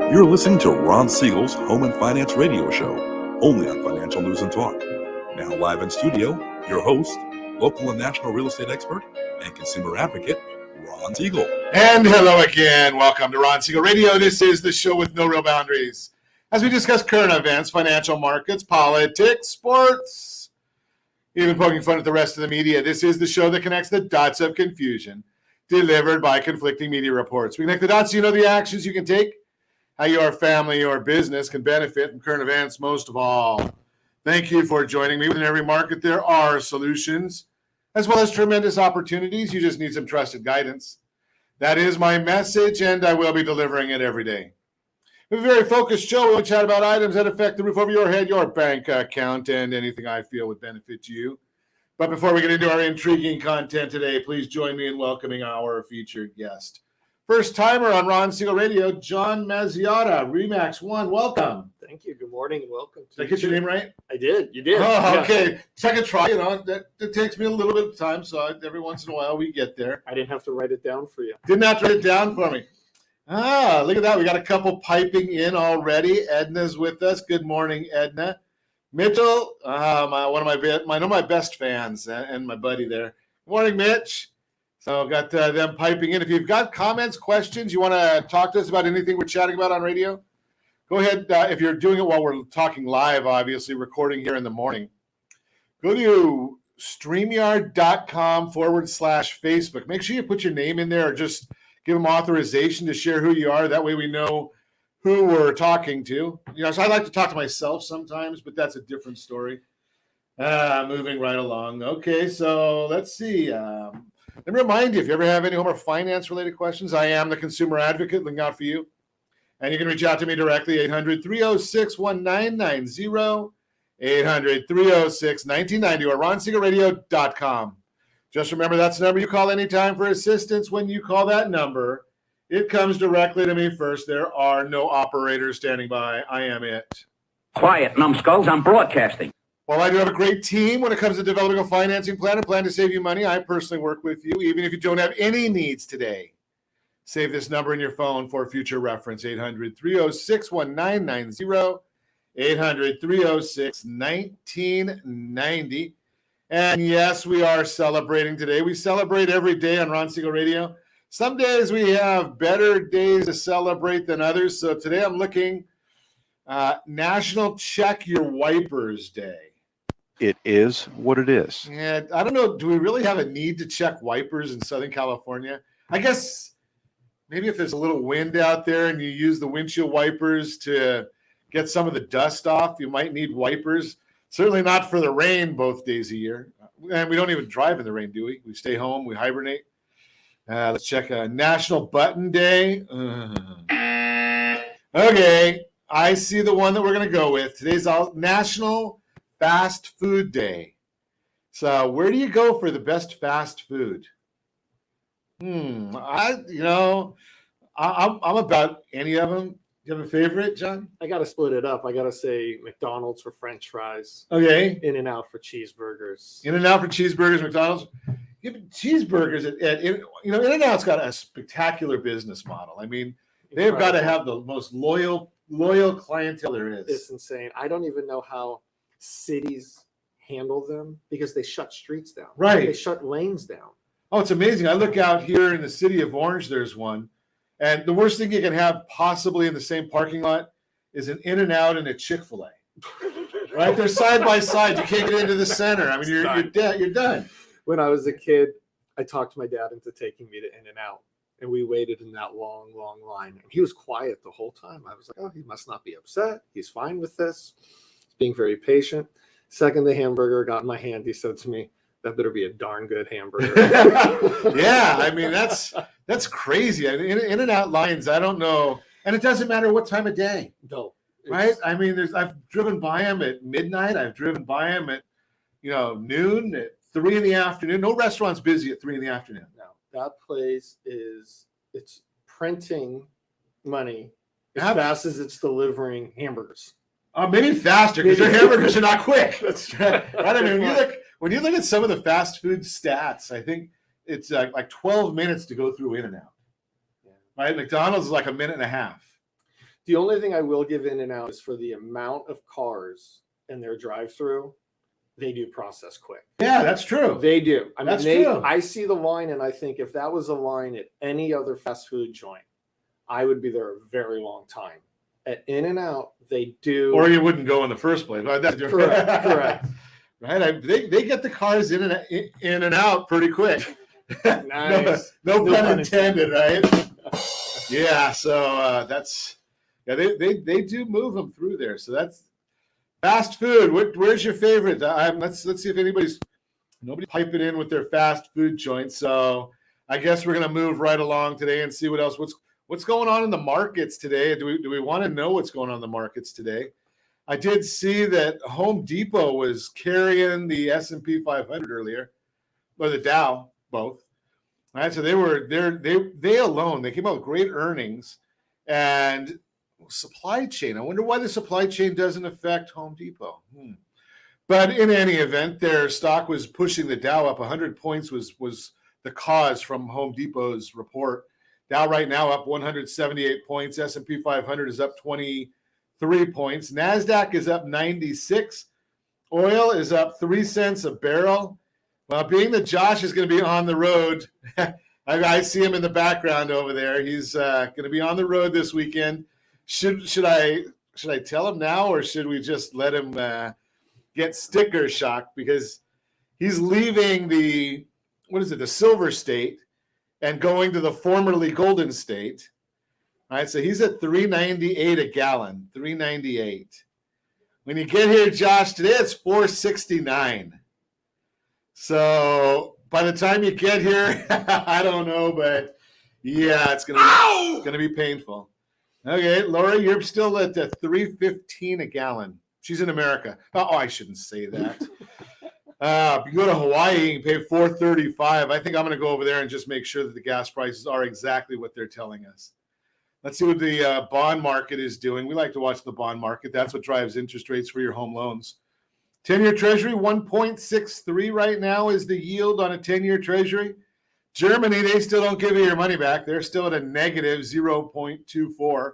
You're listening to Ron Siegel's Home and Finance Radio Show, only on Financial News and Talk. Now live in studio, your host, local and national real estate expert and consumer advocate, Ron Siegel. And hello again. Welcome to Ron Siegel Radio. This is the show with no real boundaries. As we discuss current events, financial markets, politics, sports, even poking fun at the rest of the media, this is the show that connects the dots of confusion delivered by conflicting media reports. We connect the dots so you know the actions you can take, how your family or business can benefit from current events most of all. Thank you for joining me. Within every market, there are solutions as well as tremendous opportunities. You just need some trusted guidance. That is my message, and I will be delivering it every day. We have a very focused show. We'll chat about items that affect the roof over your head, your bank account, and anything I feel would benefit you. But before we get into our intriguing content today, please join me in welcoming our featured guest. First timer on Ron Siegel Radio, John Mazziotta, Remax One. Welcome. Thank you. Good morning and welcome. Did I get your name right? I did. You did. Oh, okay. Yeah. Second try. That takes me a little bit of time, so every once in a while we get there. I didn't have to write it down for you. Didn't have to write it down for me. Ah, look at that. We got a couple piping in already. Edna's with us. Good morning, Edna. Mitchell, one of my best fans and my buddy there. Good morning, Mitch. So got them piping in. If you've got comments, questions, you want to talk to us about anything we're chatting about on radio, go ahead. If you're doing it while we're talking live, obviously recording here in the morning, go to StreamYard.com/Facebook. Make sure you put your name in there or just give them authorization to share who you are. That way we know who we're talking to. So I like to talk to myself sometimes, but that's a different story. Moving right along. Okay, so let's see. Let me remind you, if you ever have any home or finance-related questions, I am the consumer advocate looking out for you. And you can reach out to me directly, 800-306-1990, 800-306-1990, or ronsiegelradio.com. Just remember, that's the number you call anytime for assistance. When you call that number, it comes directly to me first. There are no operators standing by. I am it. Quiet, numbskulls. I'm broadcasting. Well, I do have a great team when it comes to developing a financing plan and plan to save you money. I personally work with you, even if you don't have any needs today. Save this number in your phone for future reference, 800-306-1990, 800-306-1990. And yes, we are celebrating today. We celebrate every day on Ron Siegel Radio. Some days we have better days to celebrate than others. So today I'm looking National Check Your Wipers Day. It is what it is. Yeah, I don't know. Do we really have a need to check wipers in Southern California? I guess maybe if there's a little wind out there and you use the windshield wipers to get some of the dust off, you might need wipers. Certainly not for the rain both days a year. And we don't even drive in the rain, do we? We stay home. We hibernate. Let's check National Button Day. Okay, I see the one that we're going to go with. Today's National Fast Food Day. So where do you go for the best fast food? I'm about any of them. Do you have a favorite, John? I got to split it up. I got to say McDonald's for French fries. Okay. In-N-Out for cheeseburgers. In-N-Out for cheeseburgers, McDonald's. Yeah, but cheeseburgers In-N-Out's got a spectacular business model. I mean, they've got to have the most loyal clientele there is. It's insane. I don't even know how cities handle them because they shut streets down. Right. They shut lanes down. Oh, it's amazing. I look out here in the city of Orange, there's one. And the worst thing you can have possibly in the same parking lot is an In-N-Out and a Chick-fil-A. Right? They're side by side. You can't get into the center. I mean, you're dead. You're done. When I was a kid, I talked my dad into taking me to In-N-Out. And we waited in that long, long line. And he was quiet the whole time. I was like, oh, he must not be upset. He's fine with this. He's being very patient. Second, the hamburger got in my hand. He said to me, that better be a darn good hamburger. Yeah, I mean, that's crazy. In-N-Out lines, I don't know. And it doesn't matter what time of day. No. Right? I mean, I've driven by them at midnight. I've driven by them at, noon, at 3 in the afternoon. No restaurant's busy at 3 in the afternoon. No. That place it's printing money as fast as it's delivering hamburgers. Maybe faster because their hamburgers are not quick. That's right. I mean, when you look at some of the fast food stats, I think it's like 12 minutes to go through In-N-Out. Yeah. Right? McDonald's is like a minute and a half. The only thing I will give In-N-Out is for the amount of cars in their drive-through, they do process quick. Yeah, that's true. They do. I mean, That's true. I see the line, and I think if that was a line at any other fast food joint, I would be there a very long time. At In-N-Out, they do. Or you wouldn't go in the first place. Correct. Right? They get the cars in and out pretty quick. Nice. No pun intended, right? Yeah. So they do move them through there. So that's fast food. Where's your favorite? Let's see if nobody piping in with their fast food joints. So I guess we're gonna move right along today and see what else. What's going on in the markets today? Do we want to know what's going on in the markets today? I did see that Home Depot was carrying the S&P 500 earlier, or the Dow, both. All right, so they alone, they came out with great earnings and supply chain. I wonder why the supply chain doesn't affect Home Depot. But in any event, their stock was pushing the Dow up. 100 points was the cause from Home Depot's report. Dow right now up 178 points. S&P 500 is up 23 points. NASDAQ is up 96. Oil is up 3 cents a barrel. Well, being that Josh is going to be on the road, I see him in the background over there. He's going to be on the road this weekend. Should I tell him now, or should we just let him get sticker shock, because he's leaving the Silver State and going to the formerly Golden State. All right, so he's at $3.98 a gallon, $3.98. When you get here, Josh, today it's $4.69. So by the time you get here, I don't know, but yeah, it's gonna be painful. Okay, Laura, you're still at $3.15 a gallon. She's in America. Oh, I shouldn't say that. If you go to Hawaii, you can pay $4.35. I think I'm going to go over there and just make sure that the gas prices are exactly what they're telling us. Let's see what the bond market is doing. We like to watch the bond market. That's what drives interest rates for your home loans. 10-year Treasury, 1.63 right now is the yield on a 10-year Treasury. Germany, they still don't give you your money back. They're still at a negative 0.24.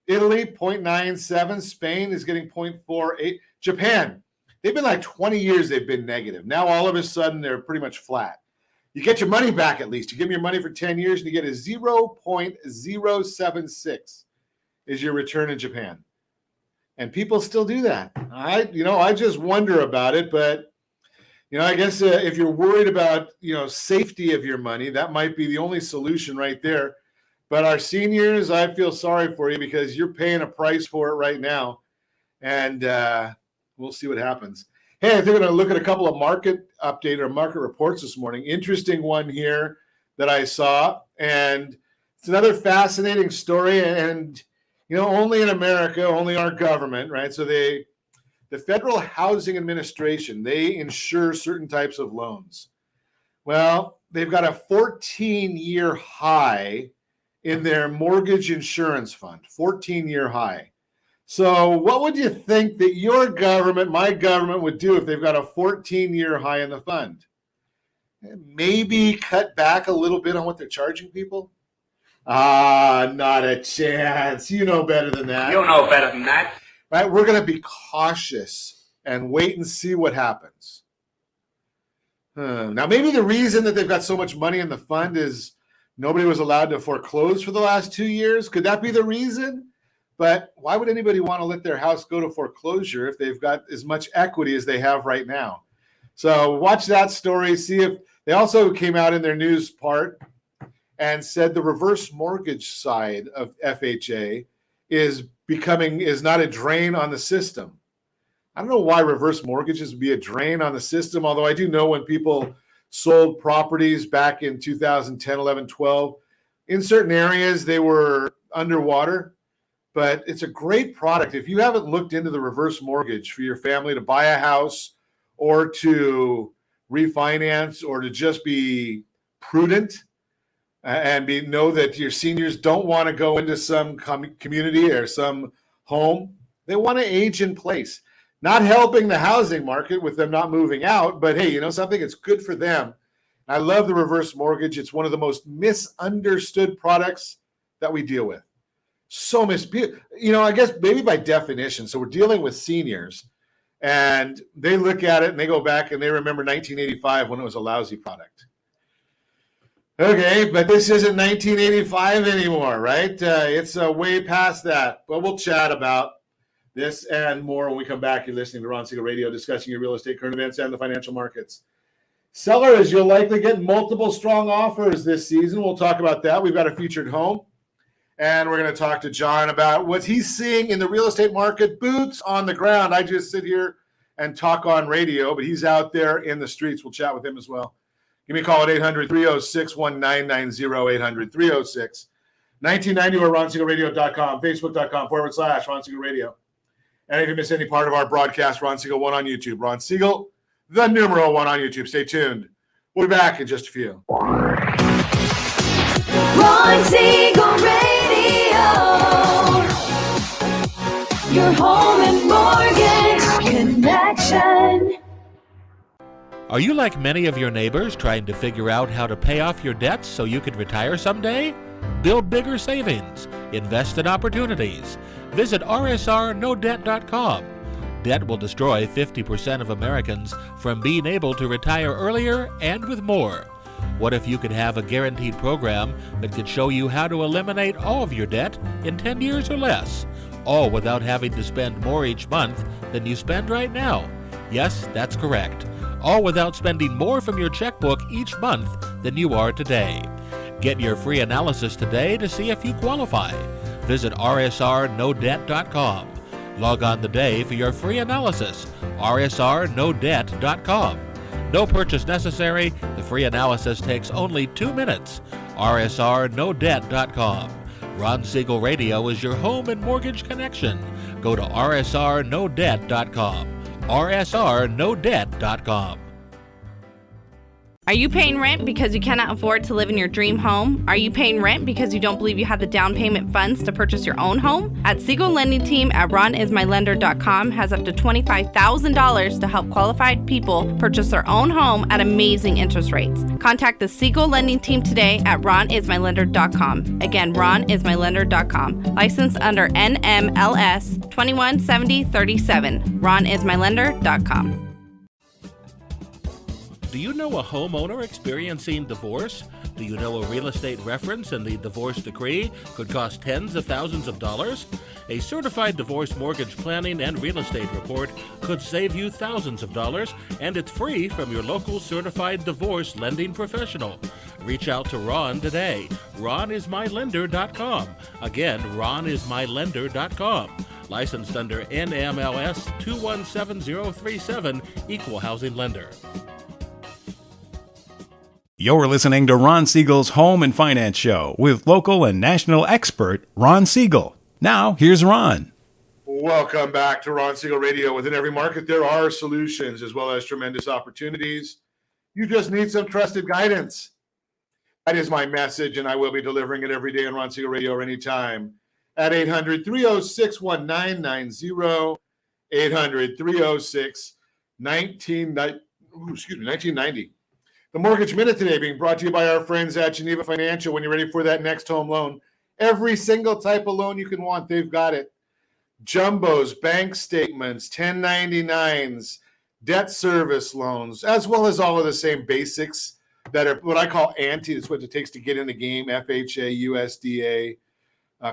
Italy, 0.97. Spain is getting 0.48. Japan, they've been like 20 years they've been negative. Now all of a sudden they're pretty much flat. You get your money back at least. You give me your money for 10 years and you get a 0.076 is your return in Japan. And people still do that. I just wonder about it, but I guess if you're worried about, safety of your money, that might be the only solution right there. But our seniors, I feel sorry for you because you're paying a price for it right now. And we'll see what happens. Hey, I think we're going to look at a couple of market update or market reports this morning. Interesting one here that I saw. And it's another fascinating story. And, only in America, only our government, right? So the Federal Housing Administration, they insure certain types of loans. Well, they've got a 14-year high in their mortgage insurance fund, 14-year high. So what would you think that your government, my government, would do if they've got a 14-year high in the fund? Maybe cut back a little bit on what they're charging people? Not a chance. You know better than that. You know better than that. Right? We're going to be cautious and wait and see what happens. Now, maybe the reason that they've got so much money in the fund is nobody was allowed to foreclose for the last 2 years. Could that be the reason? But why would anybody want to let their house go to foreclosure if they've got as much equity as they have right now? So watch that story. See if they also came out in their news part and said the reverse mortgage side of FHA is not a drain on the system. I don't know why reverse mortgages would be a drain on the system, although I do know when people sold properties back in 2010, 11, 12, in certain areas they were underwater. But it's a great product. If you haven't looked into the reverse mortgage for your family to buy a house or to refinance or to just be prudent and know that your seniors don't want to go into some community or some home, they want to age in place. Not helping the housing market with them not moving out, but hey, something that's good for them. I love the reverse mortgage. It's one of the most misunderstood products that we deal with. So I guess maybe by definition. So we're dealing with seniors, and they look at it and they go back and they remember 1985 when it was a lousy product. Okay, but this isn't 1985 anymore, right? It's way past that. But we'll chat about this and more when we come back. You're listening to Ron Siegel Radio, discussing your real estate, current events, and the financial markets. Sellers, you'll likely get multiple strong offers this season. We'll talk about that. We've got a featured home. And we're going to talk to John about what he's seeing in the real estate market, boots on the ground. I just sit here and talk on radio, but he's out there in the streets. We'll chat with him as well. Give me a call at 800-306-1990, 800-306-1990, or RonSiegelRadio.com, Facebook.com/Ron Siegel Radio. And if you miss any part of our broadcast, Ron Siegel 1 on YouTube. Ron Siegel, the numeral 1 on YouTube. Stay tuned. We'll be back in just a few. Ron Siegel Radio, your home and mortgage connection. Are you like many of your neighbors trying to figure out how to pay off your debts so you can retire someday? Build bigger savings. Invest in opportunities. Visit rsrnodebt.com. Debt will destroy 50% of Americans from being able to retire earlier and with more. What if you could have a guaranteed program that could show you how to eliminate all of your debt in 10 years or less, all without having to spend more each month than you spend right now? Yes, that's correct. All without spending more from your checkbook each month than you are today. Get your free analysis today to see if you qualify. Visit rsrnodebt.com. Log on today for your free analysis, rsrnodebt.com. No purchase necessary. The free analysis takes only 2 minutes. rsrnodebt.com. Ron Siegel Radio is your home and mortgage connection. Go to rsrnodebt.com. rsrnodebt.com. Are you paying rent because you cannot afford to live in your dream home? Are you paying rent because you don't believe you have the down payment funds to purchase your own home? At Siegel Lending Team at ronismylender.com has up to $25,000 to help qualified people purchase their own home at amazing interest rates. Contact the Siegel Lending Team today at ronismylender.com. Again, ronismylender.com. Licensed under NMLS 217037. ronismylender.com. Do you know a homeowner experiencing divorce? Do you know a real estate reference and the divorce decree could cost tens of thousands of dollars? A certified divorce mortgage planning and real estate report could save you thousands of dollars, and it's free from your local certified divorce lending professional. Reach out to Ron today. RonIsMyLender.com. Again, RonIsMyLender.com. Licensed under NMLS 217037, Equal Housing Lender. You're listening to Ron Siegel's Home and Finance Show with local and national expert Ron Siegel. Now, here's Ron. Welcome back to Ron Siegel Radio. Within every market, there are solutions as well as tremendous opportunities. You just need some trusted guidance. That is my message, and I will be delivering it every day on Ron Siegel Radio or anytime at 800-306-1990, 800-306-1990. The Mortgage Minute today being brought to you by our friends at Geneva Financial. When you're ready for that next home loan, every single type of loan you can want, they've got it. Jumbos, bank statements, 1099s, debt service loans, as well as all of the same basics that are what I call ante. That's what it takes to get in the game, FHA, USDA,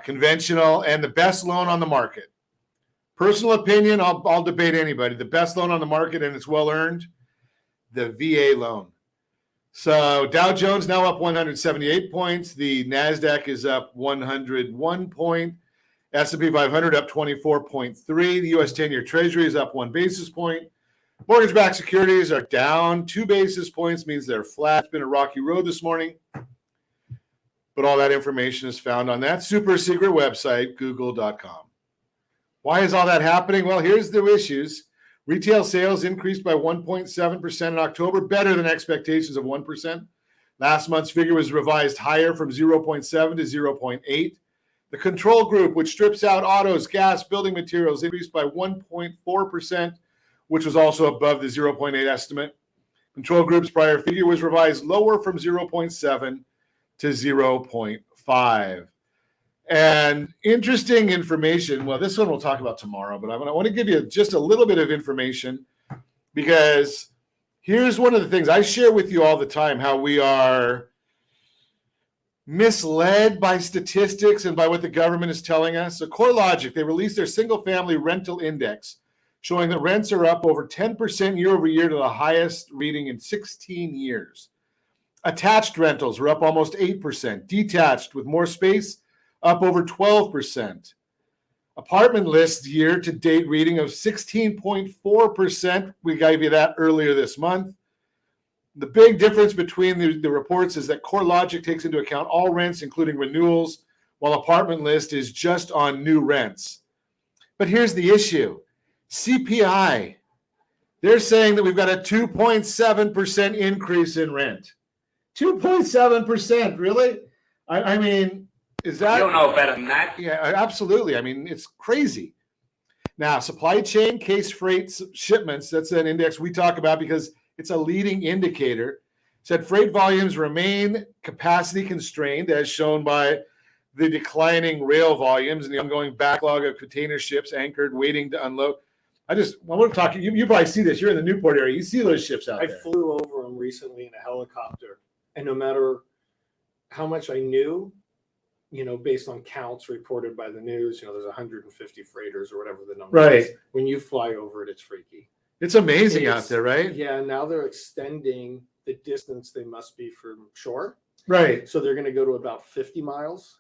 conventional, and the best loan on the market. Personal opinion, I'll debate anybody. The best loan on the market, and it's well-earned, the VA loan. So Dow Jones now up 178 points. The NASDAQ is up 101 point. S&P 500 up 24.3. The U.S. 10-year Treasury is up 1 basis point. Mortgage-backed securities are down 2 basis points, means they're flat. It's been a rocky road this morning. But all that information is found on that super secret website, google.com. Why is all that happening? Well, here's the issues. Retail sales increased by 1.7% in October, better than expectations of 1%. Last month's figure was revised higher from 0.7 to 0.8. The control group, which strips out autos, gas, building materials, increased by 1.4%, which was also above the 0.8 estimate. Control group's prior figure was revised lower from 0.7 to 0.5. And interesting information. Well, this one we'll talk about tomorrow, but I want to give you just a little bit of information because here's one of the things I share with you all the time, how we are misled by statistics and by what the government is telling us. So CoreLogic, they released their single-family rental index, showing that rents are up over 10% year over year to the highest reading in 16 years. Attached rentals are up almost 8%. Detached with more space, up over 12%. Apartment list year-to-date reading of 16.4%. We gave you that earlier this month. The big difference between the reports is that CoreLogic takes into account all rents, including renewals, while apartment list is just on new rents. But here's the issue. CPI, they're saying that we've got a 2.7% increase in rent. 2.7%, really? I mean, is that... You know better than that. Yeah, absolutely. I mean, it's crazy. Now, supply chain case freight shipments, that's an index we talk about because it's a leading indicator, said freight volumes remain capacity constrained as shown by the declining rail volumes and the ongoing backlog of container ships anchored waiting to unload. When we're talking, you probably see this. You're in the Newport area. You see those ships out there. I flew over them recently in a helicopter, and no matter how much I knew, based on counts reported by the news, there's 150 freighters or whatever the number is. When you fly over it, it's freaky. It's amazing out there, right? Yeah, now they're extending the distance they must be from shore. Right. So they're going to go to about 50 miles.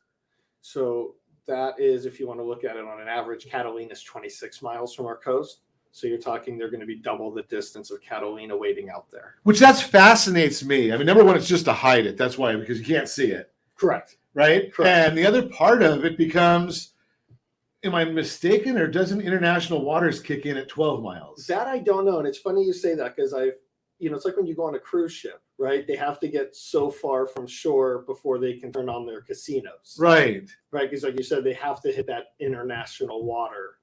So that is, if you want to look at it on an average, Catalina's 26 miles from our coast. So you're talking they're going to be double the distance of Catalina waiting out there. Which fascinates me. I mean, number one, it's just to hide it. That's why, because you can't see it. Correct. Right? Correct. And the other part of it becomes, am I mistaken, or doesn't international waters kick in at 12 miles? That I don't know. And it's funny you say that because it's like when you go on a cruise ship, right? They have to get so far from shore before they can turn on their casinos. Right. Right. Because like you said, they have to hit that international water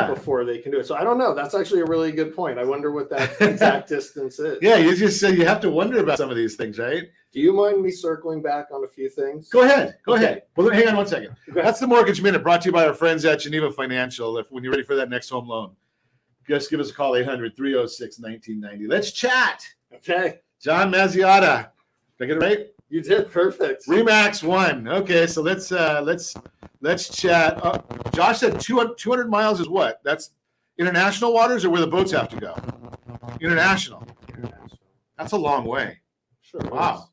before they can do it. So I don't know. That's actually a really good point. I wonder what that exact distance is. Yeah, you just said you have to wonder about some of these things, right? Do you mind me circling back on a few things? Go ahead. Go ahead. Well, hang on one second. Okay. That's the Mortgage Minute brought to you by our friends at Geneva Financial. When you're ready for that next home loan, just give us a call, 800-306-1990. Let's chat. Okay. John Mazziotta. Did I get it right? You did perfect. Remax 1. Okay, so let's chat. Josh said 200 miles is what? That's international waters or where the boats have to go? International. That's a long way. Sure. Wow.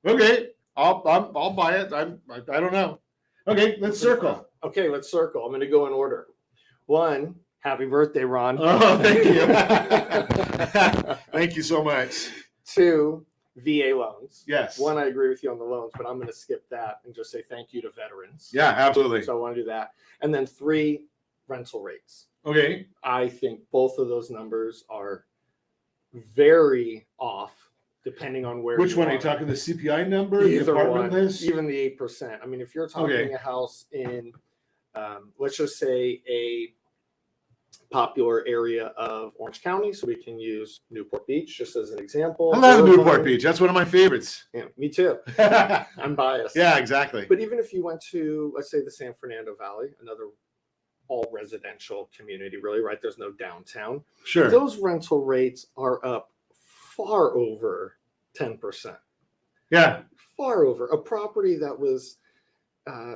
Okay, I'll buy it. I don't know. Okay, let's circle. Okay, let's circle. I'm going to go in order. 1, happy birthday, Ron. Oh, thank you. Thank you so much. 2, VA loans. Yes. 1, I agree with you on the loans, but I'm going to skip that and just say thank you to veterans. Yeah, absolutely. So I want to do that. And then 3, rental rates. Okay. I think both of those numbers are very off, depending on where. Which one are you talking? The CPI number, Either the apartment one, list? even the 8%. I mean, if you're talking a house in, let's just say a popular area of Orange County, so we can use Newport Beach just as an example. I love Irvine. Newport Beach. That's one of my favorites. Yeah, me too. I'm biased. Yeah, exactly. But even if you went to, let's say, the San Fernando Valley, another all residential community, really, right? There's no downtown. Sure. Those rental rates are up far over 10%. Yeah. Far over. A property that was,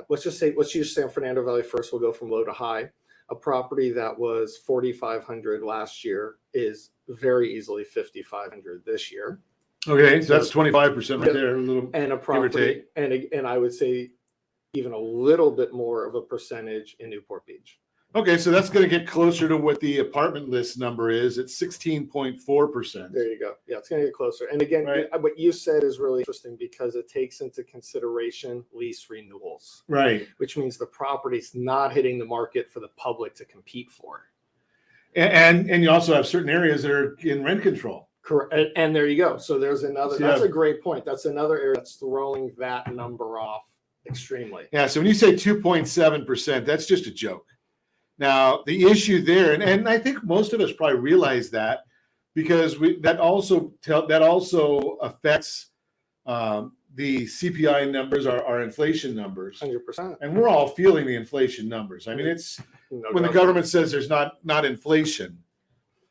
let's use San Fernando Valley first. We'll go from low to high. A property that was $4,500 last year is very easily $5,500 this year. Okay, so that's 25% right there. A little, and a property, and I would say even a little bit more of a percentage in Newport Beach. Okay, so that's going to get closer to what the apartment list number is. It's 16.4%. There you go. Yeah, it's going to get closer. And again, what you said is really interesting because it takes into consideration lease renewals. Right. Which means the property's not hitting the market for the public to compete for. And you also have certain areas that are in rent control. Correct. And there you go. So there's another, that's a great point. That's another area that's throwing that number off extremely. Yeah, so when you say 2.7%, that's just a joke. Now, the issue there, and I think most of us probably realize that because that also affects the CPI numbers are inflation numbers, 100%. and we're all feeling the inflation numbers. I mean, it's when the government says there's not inflation,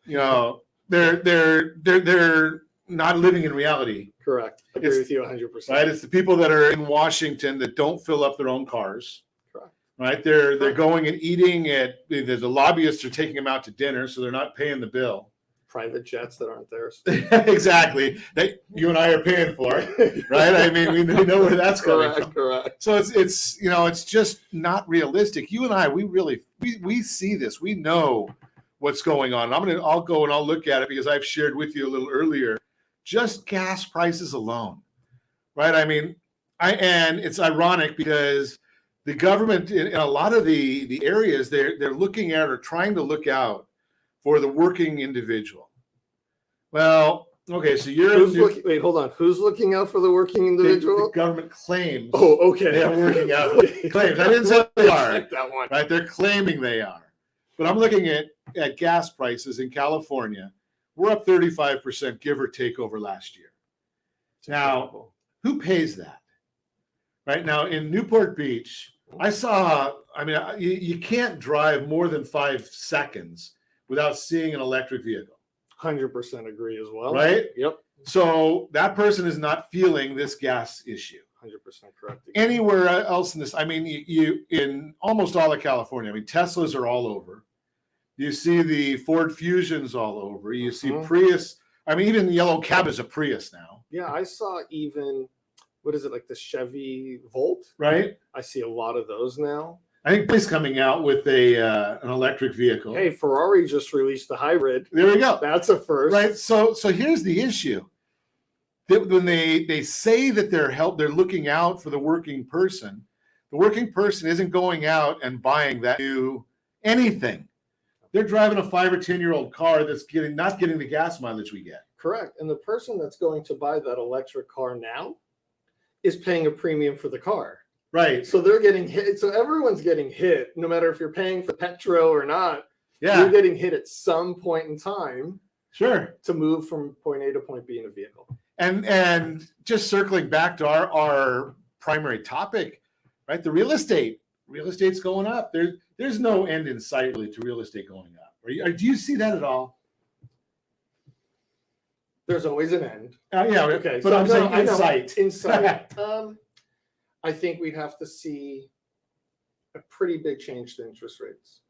you know, they're not living in reality. Correct. I agree with you 100%. Right? It's the people that are in Washington that don't fill up their own cars. Correct. Right? They're going and eating at the lobbyists are taking them out to dinner, so they're not paying the bill. Private jets that aren't theirs. Exactly. That you and I are paying for, right? I mean, we know where that's coming from. Correct. So it's you know, it's just not realistic. You and I, we see this. We know what's going on. I'll go and I'll look at it because I've shared with you a little earlier. Just gas prices alone, right? I mean, and it's ironic because the government in a lot of the areas they're looking at or trying to look out for the working individual. Well, okay, so wait, hold on. Who's looking out for the working individual? The government claims. Oh, okay. They're working out. Claims. I didn't say they are. Like that one. Right? They're claiming they are. But I'm looking at gas prices in California. We're up 35%, give or take, over last year. Now, who pays that? Right now in Newport Beach, you can't drive more than 5 seconds without seeing an electric vehicle. 100% agree as well. Right? Yep. So that person is not feeling this gas issue. 100% correct. Anywhere else in this, I mean, you in almost all of California, I mean, Teslas are all over. You see the Ford Fusions all over. You see Prius. I mean, even the yellow cab is a Prius now. Yeah, I saw even, what is it, like the Chevy Volt? Right. I see a lot of those now. I think Prius coming out with an electric vehicle. Hey, Ferrari just released the hybrid. There we go. That's a first. Right. So here's the issue. When they say that they're looking out for the working person isn't going out and buying that new anything. They're driving a 5 or 10-year-old car that's not getting the gas mileage we get. Correct. And the person that's going to buy that electric car now is paying a premium for the car. Right. So they're getting hit. So everyone's getting hit, no matter if you're paying for petrol or not. Yeah. You're getting hit at some point in time. Sure. To move from point A to point B in a vehicle. And just circling back to our primary topic, right? The real estate's going up. There's no end in sight really to real estate going up. Do you see that at all? There's always an end. Yeah. Okay. But I'm saying in sight. In sight. I think we'd have to see a pretty big change to interest rates.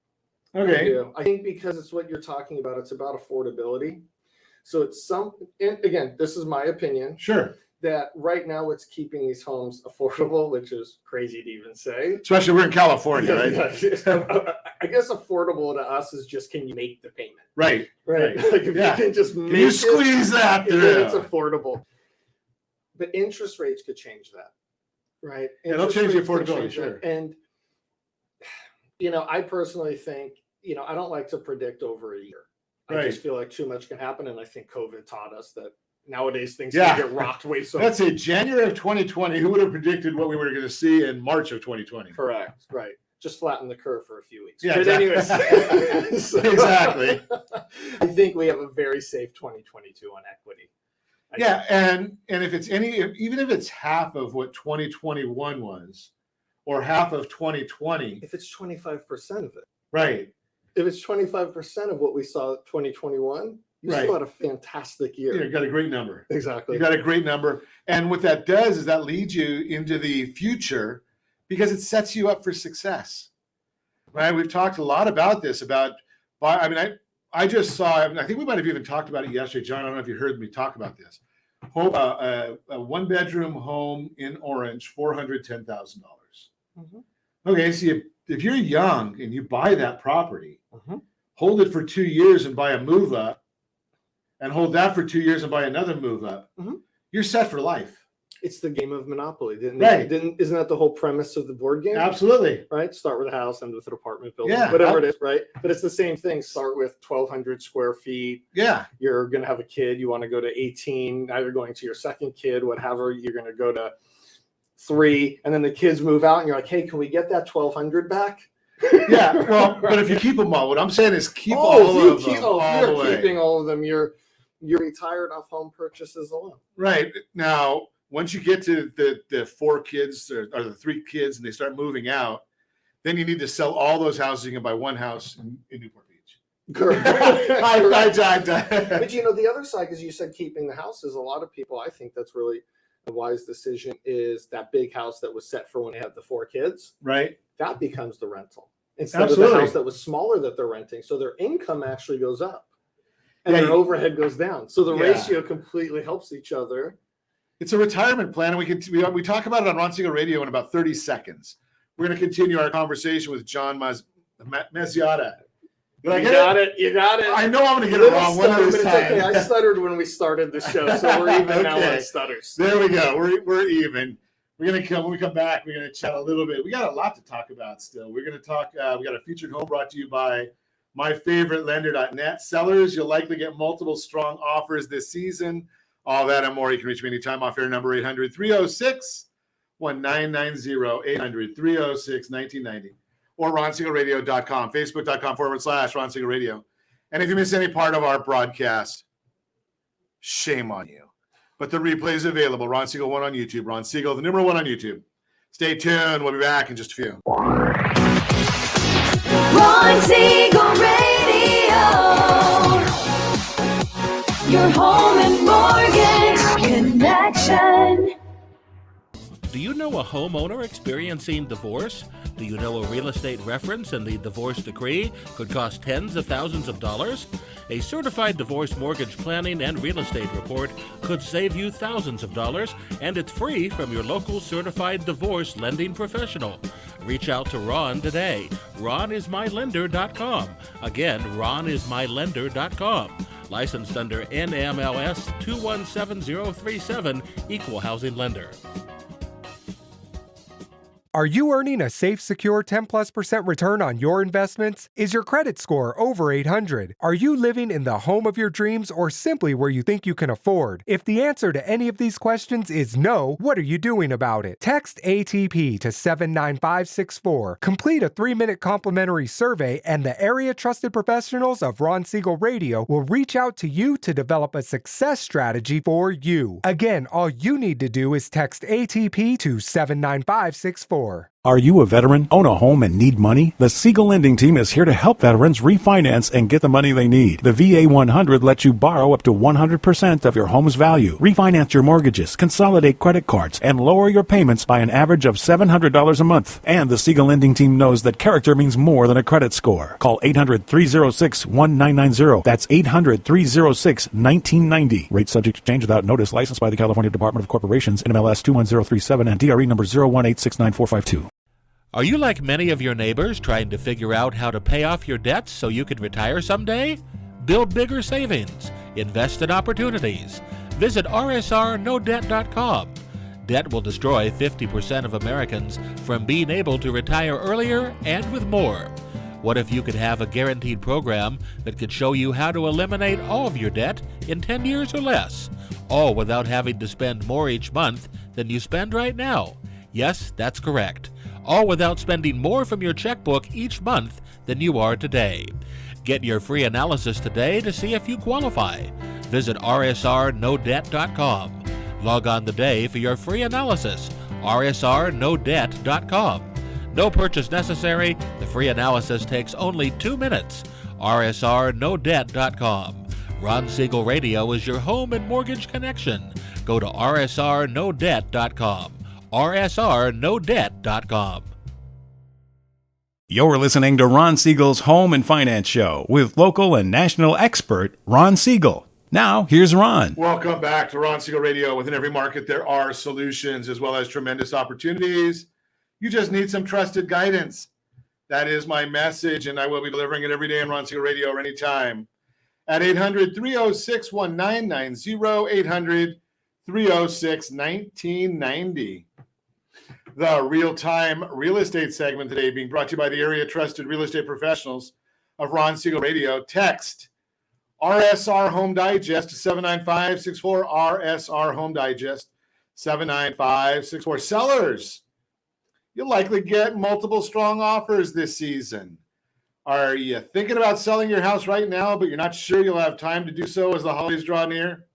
Okay. I think because it's what you're talking about. It's about affordability. So it's and again, this is my opinion. Sure. That right now what's keeping these homes affordable, which is crazy to even say. Especially we're in California, right? I guess affordable to us is just, can you make the payment? Right. Like if you can just make you squeeze that through. It's affordable. But interest rates could change that. Right. It'll change the affordability, sure. And, I personally think, I don't like to predict over a year. I just feel like too much can happen. And I think COVID taught us that nowadays things can get rocked way so. Let's say January of 2020, who would have predicted what we were going to see in March of 2020? Correct. Right. Just flatten the curve for a few weeks. Yeah, but anyways. Exactly. I think we have a very safe 2022 on equity. And if it's even if it's half of what 2021 was, or half of 2020. If it's 25% of it. Right. If it's 25% of what we saw 2021, you still had a fantastic year. Yeah, you got a great number. Exactly. You got a great number. And what that does is that leads you into the future because it sets you up for success. Right? We've talked a lot about this, I just saw, I think we might have even talked about it yesterday, John. I don't know if you heard me talk about this. A one-bedroom home in Orange, $410,000. Mm-hmm. Okay, so if you're young and you buy that property, hold it for 2 years and buy a move up, and hold that for 2 years and buy another move up, you're set for life. It's the game of Monopoly. Isn't that the whole premise of the board game? Absolutely. Right? Start with a house, end with an apartment building, Yeah, whatever it is, right? But it's the same thing. Start with 1,200 square feet. Yeah. You're going to have a kid. You want to go to 18. Now you're going to your second kid, whatever. You're going to go to 3. And then the kids move out and you're like, hey, can we get that 1,200 back? Yeah. Well, but if you keep them all, what I'm saying is keep all of them. You're keeping all of them. You're retired off home purchases alone. Right. Now, once you get to the 4 kids or the 3 kids and they start moving out, then you need to sell all those houses. You can buy one house in Newport Beach. Correct. But But the other side, because you said keeping the houses, a lot of people, I think that's really a wise decision, is that big house that was set for when they have the 4 kids. Right. That becomes the rental instead Absolutely. of the house that was smaller that they're renting. So their income actually goes up and their overhead goes down. So the ratio completely helps each other. It's a retirement plan, and we talk about it on Ron Siegel Radio in about 30 seconds. We're going to continue our conversation with John Mazziotta. You got it. I know I'm going to get it wrong one of this time. Okay. I stuttered when we started the show, so we're even now on stutters. There we go. We're even. We're going to come when we come back. We're going to chat a little bit. We got a lot to talk about still. We're going to talk. We got a featured home brought to you by myfavouritelender.net. Sellers, you'll likely get multiple strong offers this season. All that and more. You can reach me anytime off air number 800-306-1990, 800-306-1990, or ronsiegelradio.com, facebook.com/Ron Siegel Radio. And if you miss any part of our broadcast, shame on you. But the replay is available. Ron Siegel 1 on YouTube. Ron Siegel, the number 1 on YouTube. Stay tuned. We'll be back in just a few. Ron Siegel Radio. Your home and mortgage connection. Do you know a homeowner experiencing divorce? Do you know a real estate reference and the divorce decree could cost tens of thousands of dollars? A certified divorce mortgage planning and real estate report could save you thousands of dollars, and it's free from your local certified divorce lending professional. Reach out to Ron today. RonIsMyLender.com. Again, RonIsMyLender.com. Licensed under NMLS 217037, Equal Housing Lender. Are you earning a safe, secure 10+% return on your investments? Is your credit score over 800? Are you living in the home of your dreams or simply where you think you can afford? If the answer to any of these questions is no, what are you doing about it? Text ATP to 79564. Complete a 3-minute complimentary survey, and the area trusted professionals of Ron Siegel Radio will reach out to you to develop a success strategy for you. Again, all you need to do is text ATP to 79564. Are you a veteran, own a home, and need money? The Siegel Lending Team is here to help veterans refinance and get the money they need. The VA 100 lets you borrow up to 100% of your home's value, refinance your mortgages, consolidate credit cards, and lower your payments by an average of $700 a month. And the Siegel Lending Team knows that character means more than a credit score. Call 800-306-1990. That's 800-306-1990. Rate subject to change without notice. Licensed by the California Department of Corporations, NMLS 21037, and DRE number 0186945. Are you like many of your neighbors trying to figure out how to pay off your debts so you can retire someday? Build bigger savings. Invest in opportunities. Visit rsrnodebt.com. Debt will destroy 50% of Americans from being able to retire earlier and with more. What if you could have a guaranteed program that could show you how to eliminate all of your debt in 10 years or less, all without having to spend more each month than you spend right now? Yes, that's correct. All without spending more from your checkbook each month than you are today. Get your free analysis today to see if you qualify. Visit rsrnodebt.com. Log on today for your free analysis. rsrnodebt.com. No purchase necessary. The free analysis takes only 2 minutes. rsrnodebt.com. Ron Siegel Radio is your home and mortgage connection. Go to rsrnodebt.com. rsrnodebt.com. You're listening to Ron Siegel's Home and Finance Show with local and national expert Ron Siegel. Now, here's Ron. Welcome back to Ron Siegel Radio. Within every market, there are solutions as well as tremendous opportunities. You just need some trusted guidance. That is my message, and I will be delivering it every day on Ron Siegel Radio or anytime at 800-306-1990, 800-306-1990. The real-time real estate segment today being brought to you by the area trusted real estate professionals of Ron Siegel Radio. Text RSR Home Digest to 79564, RSR Home Digest 79564. Sellers, you'll likely get multiple strong offers this season. Are you thinking about selling your house right now, but you're not sure you'll have time to do so as the holidays draw near?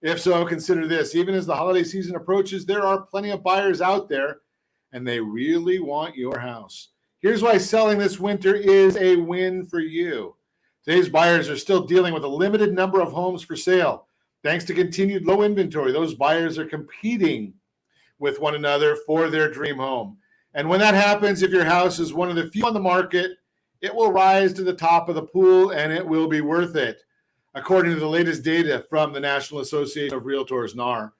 If so, consider this. Even as the holiday season approaches, there are plenty of buyers out there, and they really want your house. Here's why selling this winter is a win for you. Today's buyers are still dealing with a limited number of homes for sale. Thanks to continued low inventory, those buyers are competing with one another for their dream home. And when that happens, if your house is one of the few on the market, it will rise to the top of the pool and it will be worth it. According to the latest data from the National Association of Realtors, NAR,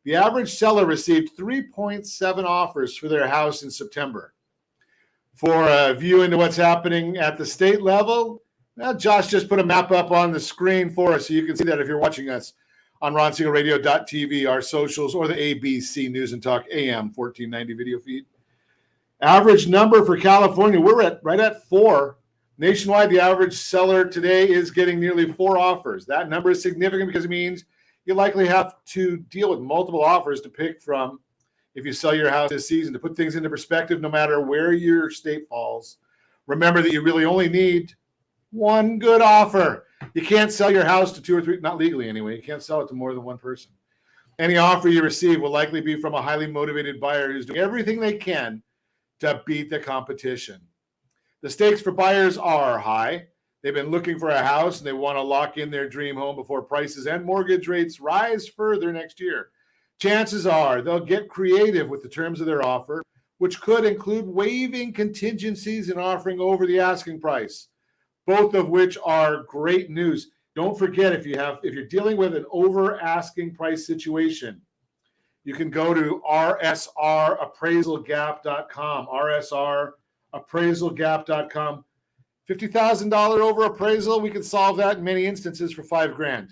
the average seller received 3.7 offers for their house in September. For a view into what's happening at the state level, well, Josh just put a map up on the screen for us so you can see that if you're watching us on RonSiegelRadio.tv, our socials, or the ABC News and Talk AM 1490 video feed. Average number for California, we're right at 4. Nationwide, the average seller today is getting nearly 4 offers. That number is significant because it means you likely have to deal with multiple offers to pick from if you sell your house this season. To put things into perspective, no matter where your state falls, remember that you really only need one good offer. You can't sell your house to 2 or 3, not legally anyway. You can't sell it to more than one person. Any offer you receive will likely be from a highly motivated buyer who's doing everything they can to beat the competition. The stakes for buyers are high. They've been looking for a house and they want to lock in their dream home before prices and mortgage rates rise further next year. Chances are they'll get creative with the terms of their offer, which could include waiving contingencies and offering over the asking price, both of which are great news. Don't forget, if you're dealing with an over asking price situation, you can go to rsrappraisalgap.com, rsrappraisalgap.com. $50,000 over appraisal, we can solve that in many instances for $5,000.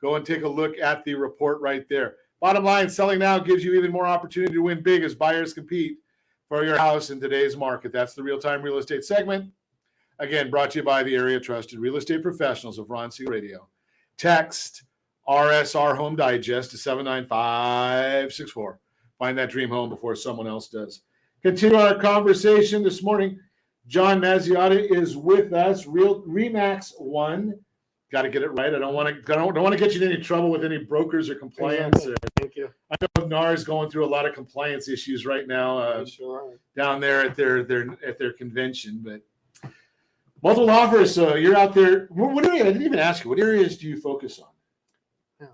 Go and take a look at the report right there. Bottom line, selling now gives you even more opportunity to win big as buyers compete for your house in today's market. That's the Real-Time Real Estate segment. Again, brought to you by the area trusted real estate professionals of Ron Siegel Radio. Text RSR Home Digest to 79564. Find that dream home before someone else does. Continue our conversation this morning. John Mazziotta is with us. Remax One. Got to get it right. I don't want to get you in any trouble with any brokers or compliance. Thank you. I know NAR is going through a lot of compliance issues right now down there at their convention. But multiple offers. So you're out there. What area? I didn't even ask you. What areas do you focus on? Yeah,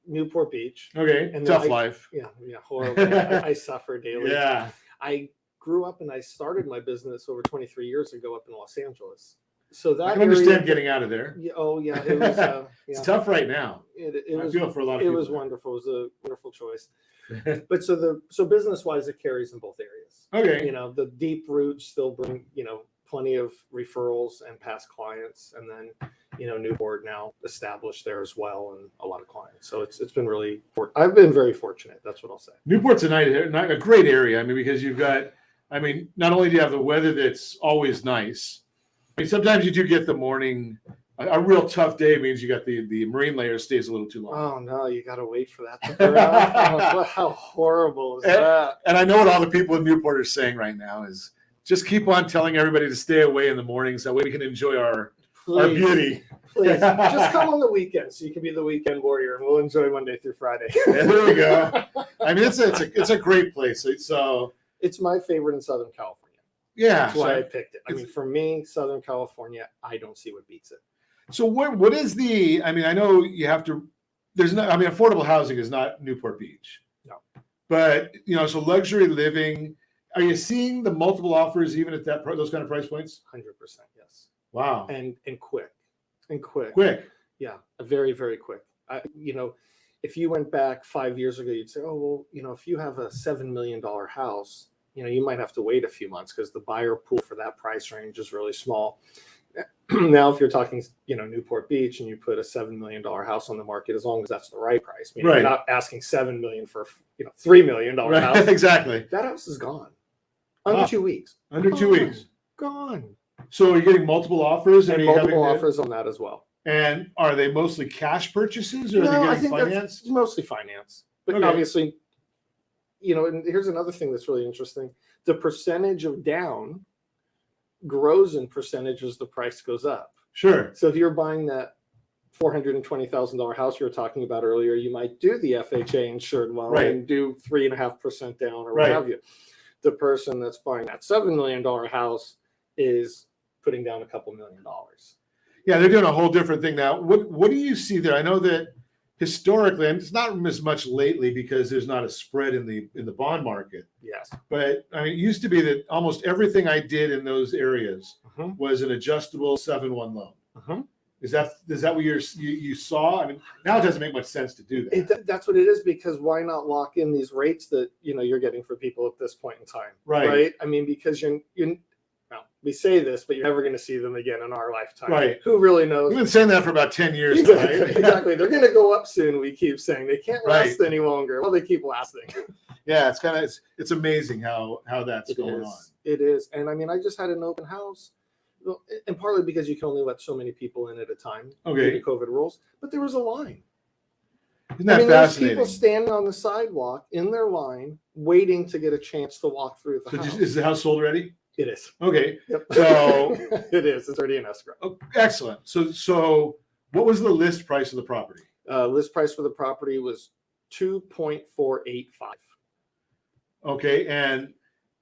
Newport Beach. Okay, and tough life. Yeah, horrible. I suffer daily. Yeah. I grew up and I started my business over 23 years ago up in Los Angeles. So that I can understand getting out of there. Yeah, it was. It's tough right now. It I was. feel for a lot of people. It was wonderful. It was a wonderful choice. But so business wise, it carries in both areas. Okay. The deep roots still bring plenty of referrals and past clients, and then Newport now established there as well and a lot of clients. So it's been really. I've been very fortunate. That's what I'll say. Newport's a great area. I mean, because you've got. I mean, not only do you have the weather that's always nice. I mean, sometimes you do get the morning. A real tough day means you got the marine layer stays a little too long. Oh no, you got to wait for that to burn out. How horrible is that? And I know what all the people in Newport are saying right now is just keep on telling everybody to stay away in the mornings. That way we can enjoy our beauty. Please, just come on the weekend so you can be the weekend warrior, and we'll enjoy Monday through Friday. Yeah, there we go. I mean, it's a great place. It's my favorite in Southern California. Yeah, that's why I picked it. I mean, for me, Southern California, I don't see what beats it. So what is the? I mean, I know you have to. There's no. I mean, affordable housing is not Newport Beach. No. But so luxury living. Are you seeing the multiple offers even at those kind of price points? 100%, yes. Wow. And quick. Quick. Yeah, very, very quick. If you went back 5 years ago, you'd say, oh well, if you have a $7 million house. You might have to wait a few months because the buyer pool for that price range is really small. Now, if you're talking, Newport Beach and you put a $7 million house on the market, as long as that's the right price, right. You're not asking $7 million for $3 million house. Exactly. That house is gone under 2 weeks. Under 2 weeks, gone. So you're getting multiple offers and multiple offers on that as well. And are they mostly cash purchases, or are they getting financed? Mostly finance, but obviously. And here's another thing that's really interesting. The percentage of down grows in percentage as the price goes up. Sure. So if you're buying that $420,000 house you were talking about earlier, you might do the FHA insured loan Right. and do 3.5% down or Right. what have you. The person that's buying that $7 million house is putting down a couple $1 million. Yeah, they're doing a whole different thing now. What do you see there? I know that historically, and it's not as much lately because there's not a spread in the bond market. Yes. But I mean, it used to be that almost everything I did in those areas Mhm. was an adjustable 7/1 loan. Mhm. Is that what you saw? I mean, now it doesn't make much sense to do that. That's what it is, because why not lock in these rates that you're getting for people at this point in time? Right. I mean, because well, we say this, but you're never going to see them again in our lifetime. Right. Who really knows? We've been saying that for about 10 years. Exactly. Right? Exactly. They're going to go up soon. We keep saying they can't last Right. any longer. Well, they keep lasting. Yeah, it's amazing how that's going on. It is. And I mean, I just had an open house, and partly because you can only let so many people in at a time Okay. due to COVID rules, but there was a line. Isn't that I mean, there's fascinating? people standing on the sidewalk in their line, waiting to get a chance to walk through the house. Is the house sold already? It is. Okay. Yep. So it is. It's already in escrow. oh, excellent. So what was the list price of the property? List price for the property was $2.485. Okay, and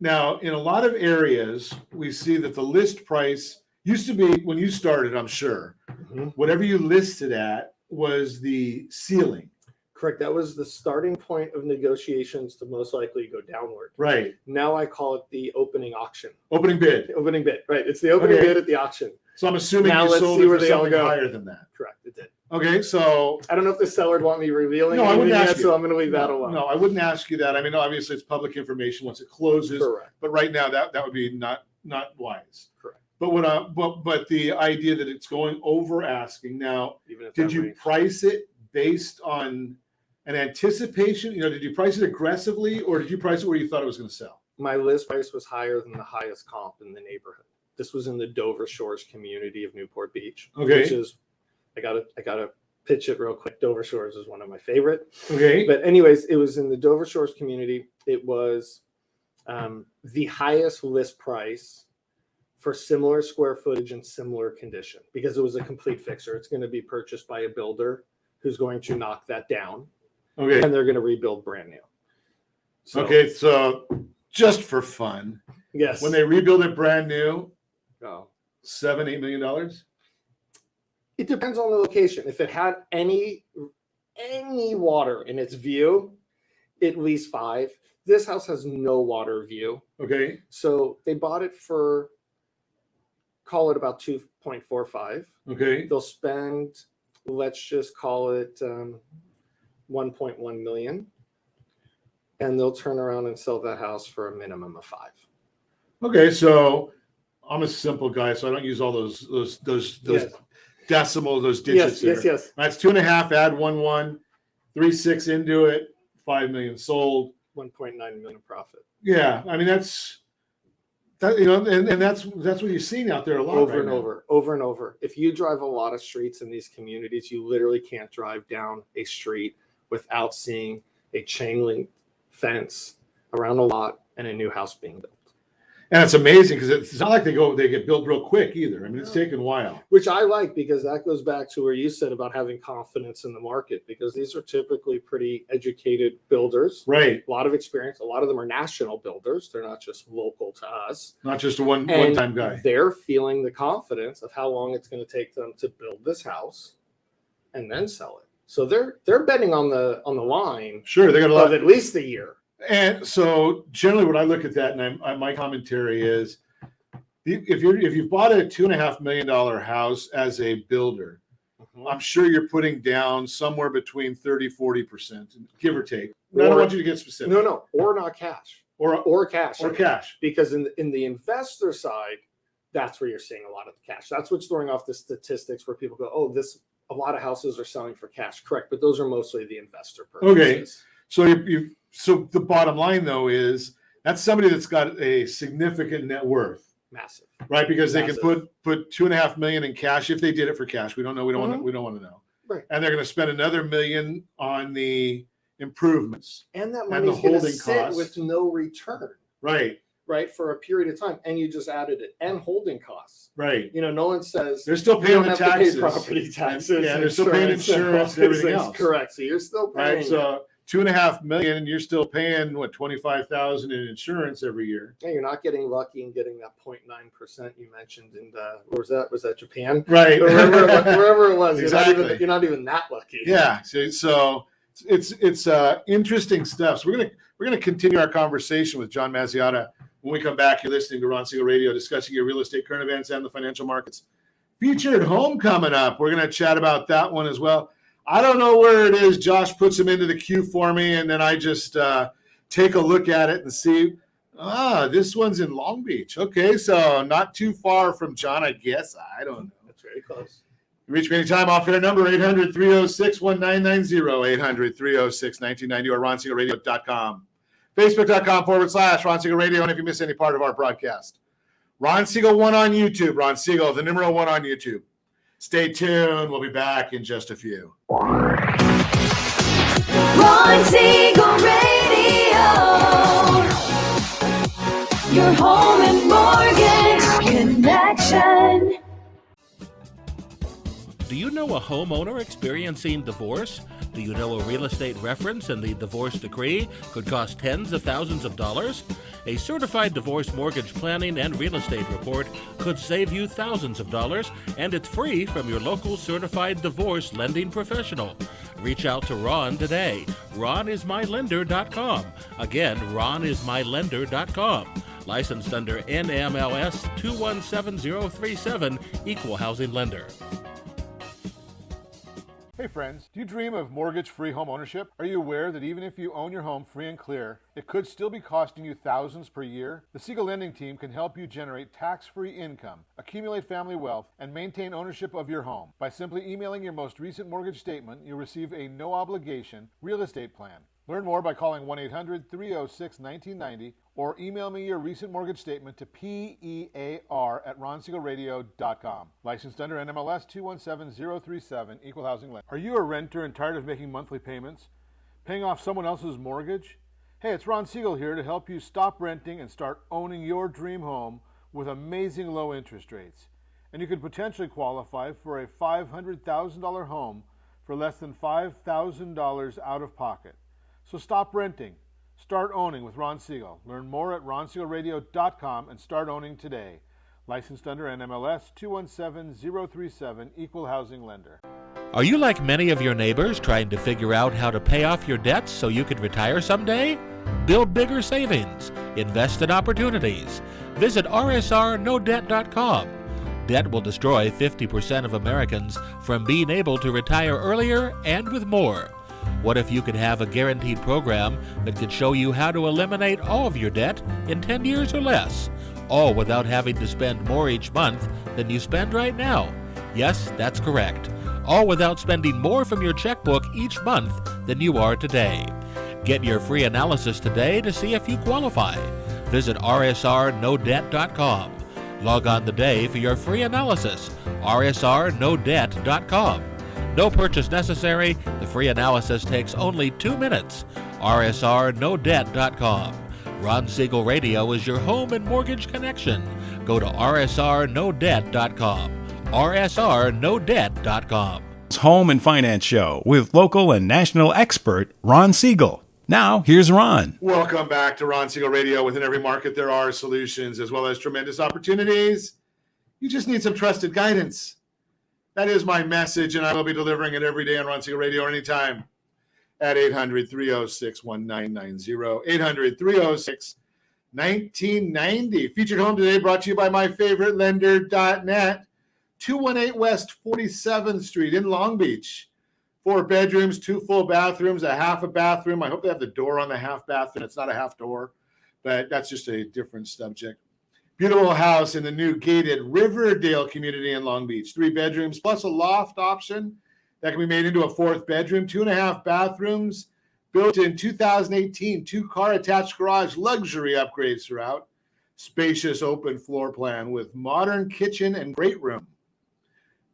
now in a lot of areas, we see that the list price used to be, when you started, I'm sure, Mhm. whatever you listed at was the ceiling. Correct. That was the starting point of negotiations to most likely go downward. Right. Now I call it the opening auction. Opening bid. The opening bid. Right. It's the opening Okay. bid at the auction. So I'm assuming Now you let's sold see it where for they all something go. higher than that. Correct. It did. Okay, so I don't know if the seller would want me revealing No, I wouldn't anything ask yet, you. so I'm going to leave that no, alone. no, I wouldn't ask you that. I mean, obviously it's public information once it closes, Correct. but right now that would be not wise. Correct. But the idea that it's going over asking now. Even if Did that you range- price it based on an anticipation? Did you price it aggressively, or did you price it where you thought it was going to sell? My list price was higher than the highest comp in the neighborhood. This was in the Dover Shores community of Newport Beach. Okay. Which is, I gotta pitch it real quick. Dover Shores is one of my favorite. Okay. But anyways, it was in the Dover Shores community. It was the highest list price for similar square footage and similar condition, because it was a complete fixer. It's going to be purchased by a builder who's going to knock that down, Okay. and they're going to rebuild brand new. So, Okay. So just for fun, Yes. when they rebuild it brand new, Oh. $7-8 million. It depends on the location. If it had any water in its view, at least 5. This house has no water view. Okay. So they bought it for, call it about 2.45. Okay. They'll spend, let's just call it 1.1 million. And they'll turn around and sell that house for a minimum of 5. Okay. So I'm a simple guy, so I don't use all those Yes. decimals, those digits. Yes, there. yes. That's 2.5. Add 1.1, 3.6 into it. 5 million sold. 1.9 million profit. Yeah, I mean that's and that's what you're seeing out there a lot. Over right and now. over and over. If you drive a lot of streets in these communities, you literally can't drive down a street without seeing a chain link fence around a lot and a new house being built. And it's amazing because it's not like they get built real quick either. I mean, it's taken a while. Which I like, because that goes back to where you said about having confidence in the market, because these are typically pretty educated builders. Right. A lot of experience. A lot of them are national builders. They're not just local to us. Not just a one And time guy. They're feeling the confidence of how long it's going to take them to build this house and then sell it. So they're betting on the line Sure, they got a of lot. at least a year. And so generally, what I look at that, and my commentary is, if you've bought a $2.5 million house as a builder, I'm sure you're putting down somewhere between 30-40%, give or take. I don't want you to get specific. No, or not cash, or cash, or cash. Because in the investor side, that's where you're seeing a lot of the cash. That's what's throwing off the statistics where people go, "Oh, a lot of houses are selling for cash." Correct, but those are mostly the investor purchases. Okay, so so the bottom line though is that's somebody that's got a significant net worth. Massive, right? Because they Massive. can put $2.5 million in cash if they did it for cash. We don't know. We don't want to know. Right. And they're going to spend another $1 million on the improvements and that and money's the going to holding sit costs. with no return. Right. right, for a period of time, and you just added it, and holding costs. Right. No one says They're still you paying don't the have to pay taxes. property taxes. Yeah, they're still paying insurance and everything else. Correct. So you're still paying. Right. So $2.5 million, and you're still paying what, $25,000 in insurance every year. Yeah, you're not getting lucky and getting that 0.9% you mentioned in where was that? Was that Japan? Right. Wherever it was. Exactly. You're not even that lucky. Yeah. So it's interesting stuff. So we're gonna continue our conversation with John Mazziotta when we come back. You're listening to Ron Siegel Radio, discussing your real estate current events and the financial markets. Featured home coming up. We're gonna chat about that one as well. I don't know where it is. Josh puts them into the queue for me, and then I just take a look at it and see. This one's in Long Beach. Okay, so not too far from John, I guess. I don't know. That's very close. Reach me anytime. Off-air number 800-306-1990, 800-306-1990, or RonSiegelRadio.com. Facebook.com/Ron Siegel Radio. And if you miss any part of our broadcast, Ron Siegel 1 on YouTube. Ron Siegel, the number 1 on YouTube. Stay tuned. We'll be back in just a few. Ron Siegel Radio. Your home and mortgage connection. Do you know a homeowner experiencing divorce? Do you know a real estate reference and the divorce decree could cost tens of thousands of dollars? A certified divorce mortgage planning and real estate report could save you thousands of dollars, and it's free from your local certified divorce lending professional. Reach out to Ron today. RonIsMyLender.com. Again, RonIsMyLender.com. Licensed under NMLS 217037, Equal Housing Lender. Hey friends, do you dream of mortgage-free home ownership? Are you aware that even if you own your home free and clear, it could still be costing you thousands per year? The Siegel Lending Team can help you generate tax-free income, accumulate family wealth, and maintain ownership of your home. By simply emailing your most recent mortgage statement, you'll receive a no-obligation real estate plan. Learn more by calling 1-800-306-1990 or email me your recent mortgage statement to PEAR@RonSiegelRadio.com. Licensed under NMLS 217037, Equal Housing Lender. Are you a renter and tired of making monthly payments? Paying off someone else's mortgage? Hey, it's Ron Siegel here to help you stop renting and start owning your dream home with amazing low interest rates. And you could potentially qualify for a $500,000 home for less than $5,000 out of pocket. So stop renting. Start owning with Ron Siegel. Learn more at RonSiegelRadio.com and start owning today. Licensed under NMLS 217037, Equal Housing Lender. Are you like many of your neighbors trying to figure out how to pay off your debts so you can retire someday? Build bigger savings. Invest in opportunities. Visit RSRNoDebt.com. Debt will destroy 50% of Americans from being able to retire earlier and with more. What if you could have a guaranteed program that could show you how to eliminate all of your debt in 10 years or less, all without having to spend more each month than you spend right now? Yes, that's correct. All without spending more from your checkbook each month than you are today. Get your free analysis today to see if you qualify. Visit RSRNoDebt.com. Log on today for your free analysis, RSRNoDebt.com. No purchase necessary. The free analysis takes only 2 minutes. RSRNoDebt.com. Ron Siegel Radio is your home and mortgage connection. Go to RSRNoDebt.com. RSRNoDebt.com. Home and Finance Show with local and national expert Ron Siegel. Now, here's Ron. Welcome back to Ron Siegel Radio. Within every market, there are solutions as well as tremendous opportunities. You just need some trusted guidance. That is my message, and I will be delivering it every day on Ron Siegel Radio anytime at 800-306-1990, 800-306-1990. Featured home today brought to you by myfavoritelender.net, 218 West 47th Street in Long Beach. 4 bedrooms, 2 full bathrooms, a half a bathroom. I hope they have the door on the half bathroom. It's not a half door, but that's just a different subject. Beautiful house in the new gated Riverdale community in Long Beach. 3 bedrooms plus a loft option that can be made into a 4th bedroom. 2.5 bathrooms, built in 2018, 2-car attached garage, luxury upgrades throughout. Spacious open floor plan with modern kitchen and great room.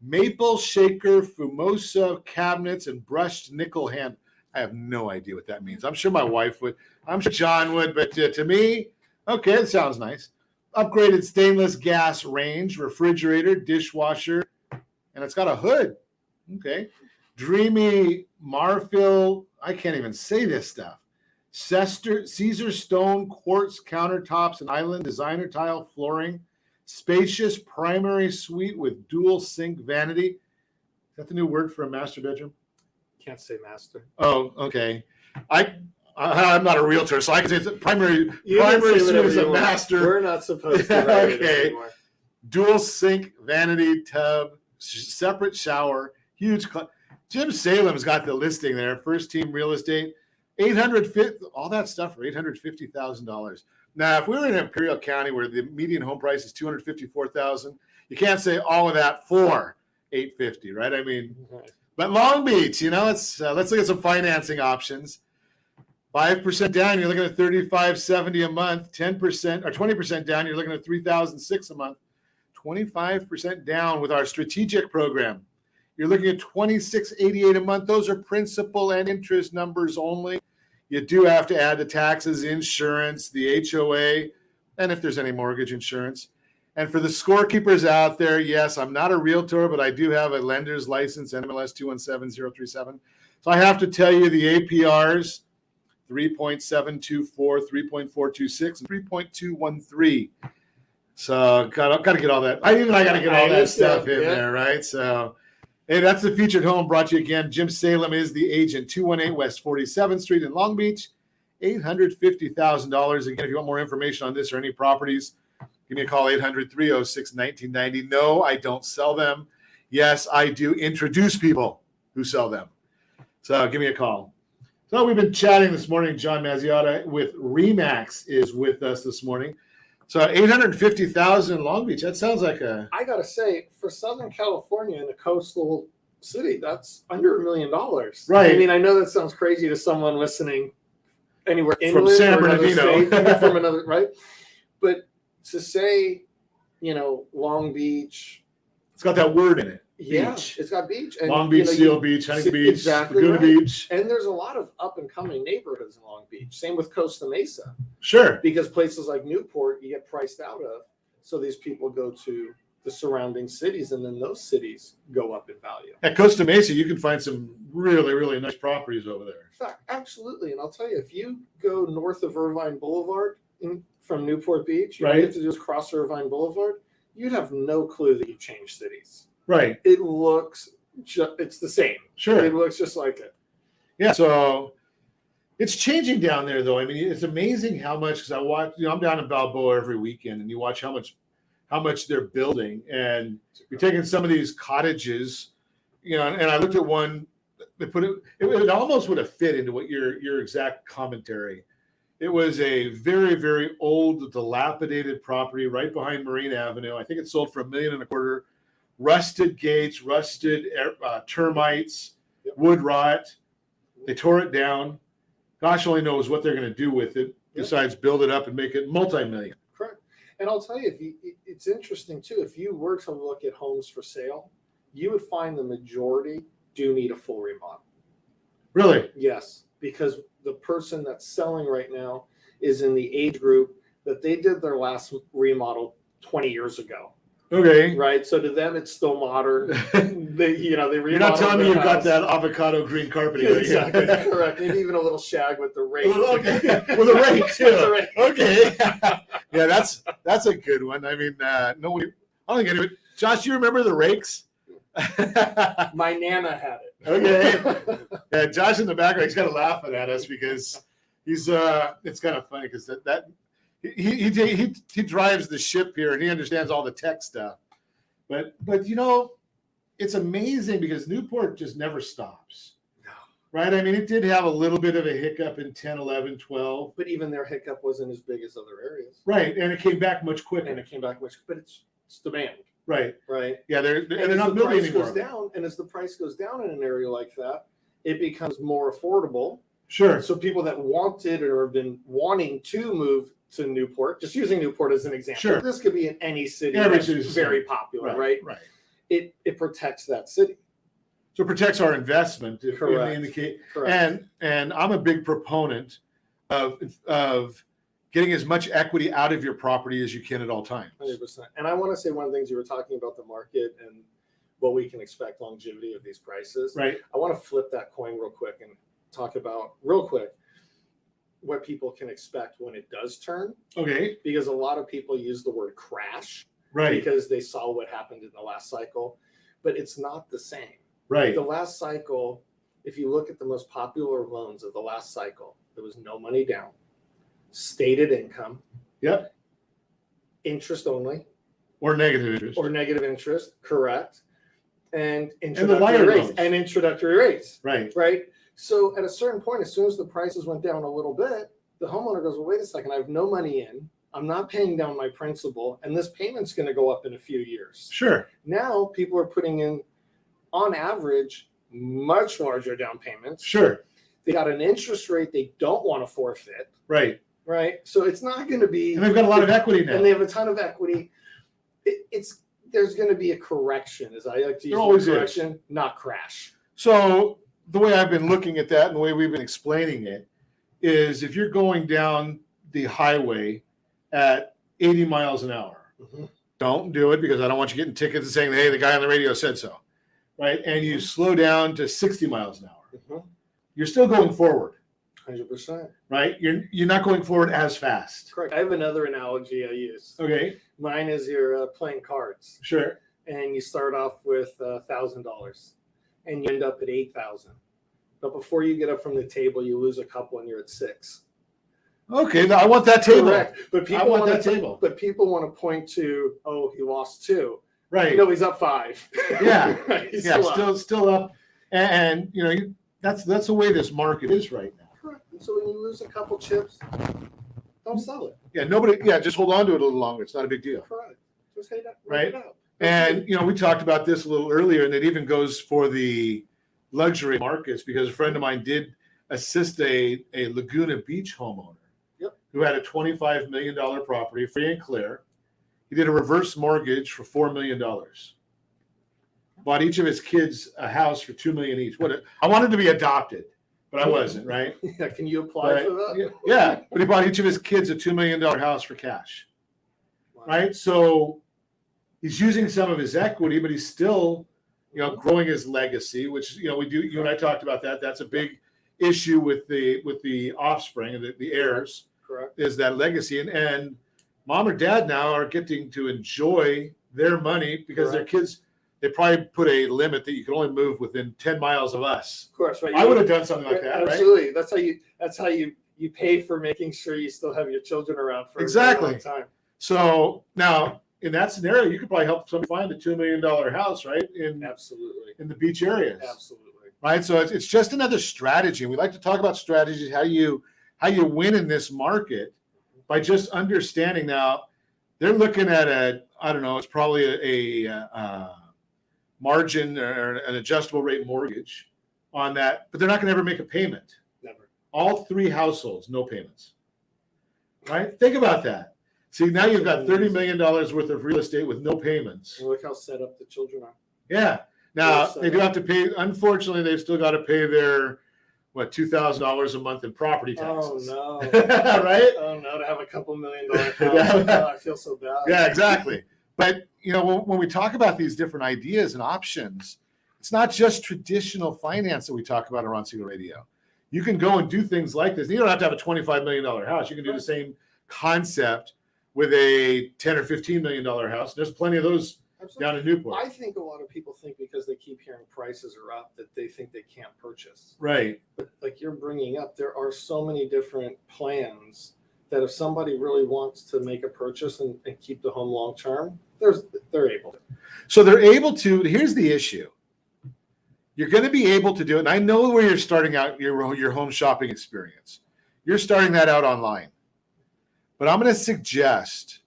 Maple shaker, Fumosa cabinets, and brushed nickel hand. I have no idea what that means. I'm sure my wife would. I'm sure John would. But to me, Okay, that sounds nice. Upgraded stainless gas range, refrigerator, dishwasher, and it's got a hood. Okay. Dreamy Marfil, I can't even say this stuff. Caesar stone quartz countertops and island designer tile flooring. Spacious primary suite with dual sink vanity. Is that the new word for a master bedroom? Can't say master. Oh, okay. I'm not a realtor, so I can say it's a primary You can say suite whatever is you a want. master. We're not supposed to write it Okay. anymore. Dual sink, vanity tub, separate shower, huge. Jim Salem's got the listing there. First Team Real Estate, all that stuff for $850,000. Now, if we were in Imperial County where the median home price is $254,000, you can't say all of that for $850,000, right? I mean, but Long Beach, let's look at some financing options. 5% down, you're looking at $3,570 a month. 10% or 20% down, you're looking at $3,006 a month. 25% down with our strategic program, you're looking at $2,688 a month. Those are principal and interest numbers only. You do have to add the taxes, insurance, the HOA, and if there's any mortgage insurance. And for the scorekeepers out there, yes, I'm not a realtor, but I do have a lender's license, NMLS 217037. So I have to tell you the APRs. 3.724, 3.426, and 3.213. So got to get all that. I got to get all that stuff in there, right? So, hey, that's the featured home brought to you again. Jim Salem is the agent. 218 West 47th Street in Long Beach. $850,000. Again, if you want more information on this or any properties, give me a call, 800-306-1990. No, I don't sell them. Yes, I do introduce people who sell them. So give me a call. So we've been chatting this morning. John Mazziotta with Remax is with us this morning. So $850,000 in Long Beach. That sounds like a. I gotta say, for Southern California in a coastal city, that's under $1 million. Right. I mean, I know that sounds crazy to someone listening anywhere From San Bernardino, from another, right? But to say, Long Beach. It's got that word in it. Yeah, beach. it's got beach. And, Long Beach, Seal Beach, Huntington Beach, exactly Laguna right. Beach. And there's a lot of up and coming neighborhoods in Long Beach. Same with Costa Mesa. Sure. Because places like Newport, you get priced out of. So these people go to the surrounding cities, and then those cities go up in value. At Costa Mesa, you can find some really, really nice properties over there. In fact, absolutely. And I'll tell you, if you go north of Irvine Boulevard from Newport Beach, all you have to do is cross Irvine Boulevard, you'd have no clue that you changed cities. Right. It looks it's the same. Sure. It looks just like it. Yeah. So it's changing down there, though. I mean, it's amazing how much, because I watch, I'm down in Balboa every weekend, and you watch how much they're building. And you're taking some of these cottages, and I looked at one, they put it almost would have fit into what your exact commentary. It was a very, very old, dilapidated property right behind Marine Avenue. I think it sold for $1.25 million. Rusted gates, rusted termites, wood rot. They tore it down. Gosh only knows what they're going to do with it besides build it up and make it multi-million. Correct. And I'll tell you, it's interesting too. If you were to look at homes for sale, you would find the majority do need a full remodel. Really? Yes, because the person that's selling right now is in the age group that they did their last remodel 20 years ago. Okay. Right. So to them, it's still modern. They You're not telling me you've got that avocado green carpeting. Exactly. Correct. Maybe even a little shag with the rake. Okay. With a rake too. Okay. Yeah, that's a good one. I mean, I don't think anyone. Josh, you remember the rakes? My Nana had it. Okay. Yeah, Josh in the background, he's kind of laughing at us because he's. It's kind of funny because that. He drives the ship here and he understands all the tech stuff, but it's amazing because Newport just never stops. No. Right? I mean, it did have a little bit of a hiccup in 10, 11, 12. But even their hiccup wasn't as big as other areas. Right, and it came back much quicker. But it's demand. Right. Right. Yeah, they're not building anymore. And as the price goes down in an area like that, it becomes more affordable. Sure. So people that wanted or have been wanting to move to Newport, just using Newport as an example. Sure. This could be in any city Every that's city is very popular, right? Right. It protects that city. So it protects our investment. Correct. And I'm a big proponent of getting as much equity out of your property as you can at all times. 100%. And I want to say one of the things you were talking about the market and what we can expect longevity of these prices. Right. I want to flip that coin real quick and talk about real quick what people can expect when it does turn. Okay. Because a lot of people use the word crash. Right. Because they saw what happened in the last cycle, but it's not the same. Right. The last cycle, if you look at the most popular loans of the last cycle, there was no money down, stated income. Yep. Interest only. Or negative interest. Or negative interest, correct. And the introductory rates. loans. And introductory rates. Right. Right. So at a certain point, as soon as the prices went down a little bit, the homeowner goes, well, wait a second, I have no money in. I'm not paying down my principal, and this payment's going to go up in a few years. Sure. Now people are putting in, on average, much larger down payments. Sure. They got an interest rate they don't want to forfeit. Right. Right. So it's not going to be. And they've got a lot of equity now. And they have a ton of equity. There's going to be a correction, as I like to use always the correction, not crash. So the way I've been looking at that and the way we've been explaining it is if you're going down the highway at 80 miles an hour, don't do it because I don't want you getting tickets and saying, hey, the guy on the radio said so. Right. And you slow down to 60 miles an hour. You're still going forward. 100%. Right. You're not going forward as fast. Correct. I have another analogy I use. Okay. Mine is you're playing cards. Sure. And you start off with $1,000 and you end up at 8,000. But before you get up from the table, you lose a couple and you're at 6. Okay, I want that table. Correct. But people I want want that table. But people want to point to, oh, he lost 2. Right. No, he's up 5. Yeah. He's Yeah. still up. Still up. And that's the way this market is right now. Correct. So when you lose a couple chips, don't sell it. Yeah. Just hold on to it a little longer. It's not a big deal. Correct. Just hate it. Right. It up. And we talked about this a little earlier, and it even goes for the luxury markets because a friend of mine did assist a Laguna Beach homeowner who had a $25 million property, free and clear. He did a reverse mortgage for $4 million. Bought each of his kids a house for $2 million each. I wanted to be adopted, but I wasn't, right? Yeah, can you apply for that? Yeah, but he bought each of his kids a $2 million house for cash. Wow. Right? So he's using some of his equity, but he's still, growing his legacy, which, we do, you and I talked about that. That's a big issue with the offspring, the heirs. Correct. Is that legacy. And mom or dad now are getting to enjoy their money because their kids, they probably put a limit that you can only move within 10 miles of us. Of course, right. I would have done something like that. Absolutely. Right? That's how you pay for making sure you still have your children around for exactly. a long time. So now in that scenario, you could probably help somebody find a $2 million house, right? Absolutely. In the beach areas. Absolutely. Right. So it's just another strategy. We like to talk about strategies, how you win in this market by just understanding. Now they're looking at it's probably a margin or an adjustable rate mortgage on that, but they're not going to ever make a payment. Never. All 3 households, no payments. Right? Think about that. See, now you've got $30 million worth of real estate with no payments. And look how set up the children are. Yeah. Now they do have to pay. Unfortunately, they've still got to pay their $2,000 a month in property taxes. Oh no! Right? Oh no! To have a couple $1 million house, I feel so bad. Yeah, exactly. But when we talk about these different ideas and options, it's not just traditional finance that we talk about on Ron Siegel Radio. You can go and do things like this. You don't have to have a $25 million house. You can do the same concept with a $10 or $15 million house. There's plenty of those. Absolutely. Down in Newport. I think a lot of people think because they keep hearing prices are up that they think they can't purchase. Right. But like you're bringing up, there are so many different plans that if somebody really wants to make a purchase and keep the home long term, they're able to. So they're able to. Here's the issue. You're going to be able to do it. And I know where you're starting out your home shopping experience. You're starting that out online. But I'm going to suggest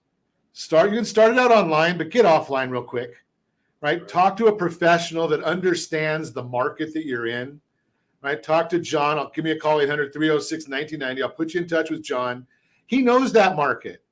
you can start it out online, but get offline real quick, right? Talk to a professional that understands the market that you're in, right? Talk to John. Give me a call, 800-306-1990. I'll put you in touch with John. He knows that market.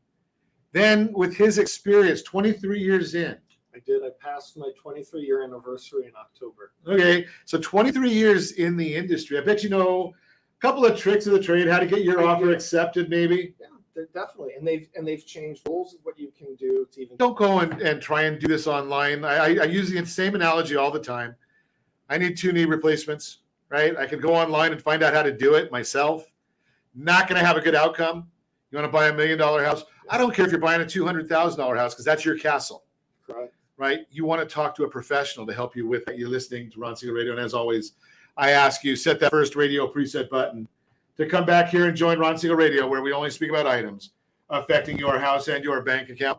Then with his experience, 23 years in. I did. I passed my 23-year anniversary in October. Okay. So 23 years in the industry. I bet you know a couple of tricks of the trade, how to get your offer accepted maybe. Yeah. they're definitely, and they've changed rules of what you can do to even. Don't go and try and do this online. I use the same analogy all the time. I need 2 knee replacements, right? I can go online and find out how to do it myself. Not going to have a good outcome. You want to buy $1 million house? I don't care if you're buying a $200,000 house because that's your castle. Right. Right? You want to talk to a professional to help you with that. You're listening to Ron Siegel Radio. And as always, I ask you, set that first radio preset button to come back here and join Ron Siegel Radio, where we only speak about items affecting your house and your bank account.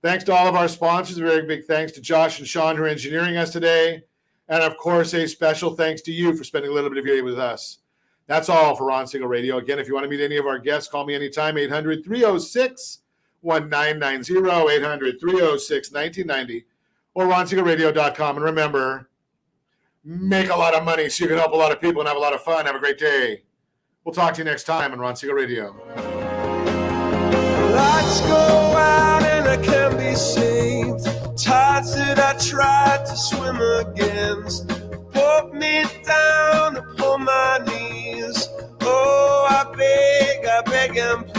Thanks to all of our sponsors. A very big thanks to Josh and Sean who are engineering us today. And of course, a special thanks to you for spending a little bit of your day with us. That's all for Ron Siegel Radio. Again, if you want to meet any of our guests, call me anytime, 800-306-1990, 800-306-1990, or ronsiegelradio.com. And remember, make a lot of money so you can help a lot of people and have a lot of fun. Have a great day. We'll talk to you next time on Ron Siegel Radio. Lights go out and I can't be saved. Tides that I tried to swim against pulled me down upon my knees. Oh, I beg and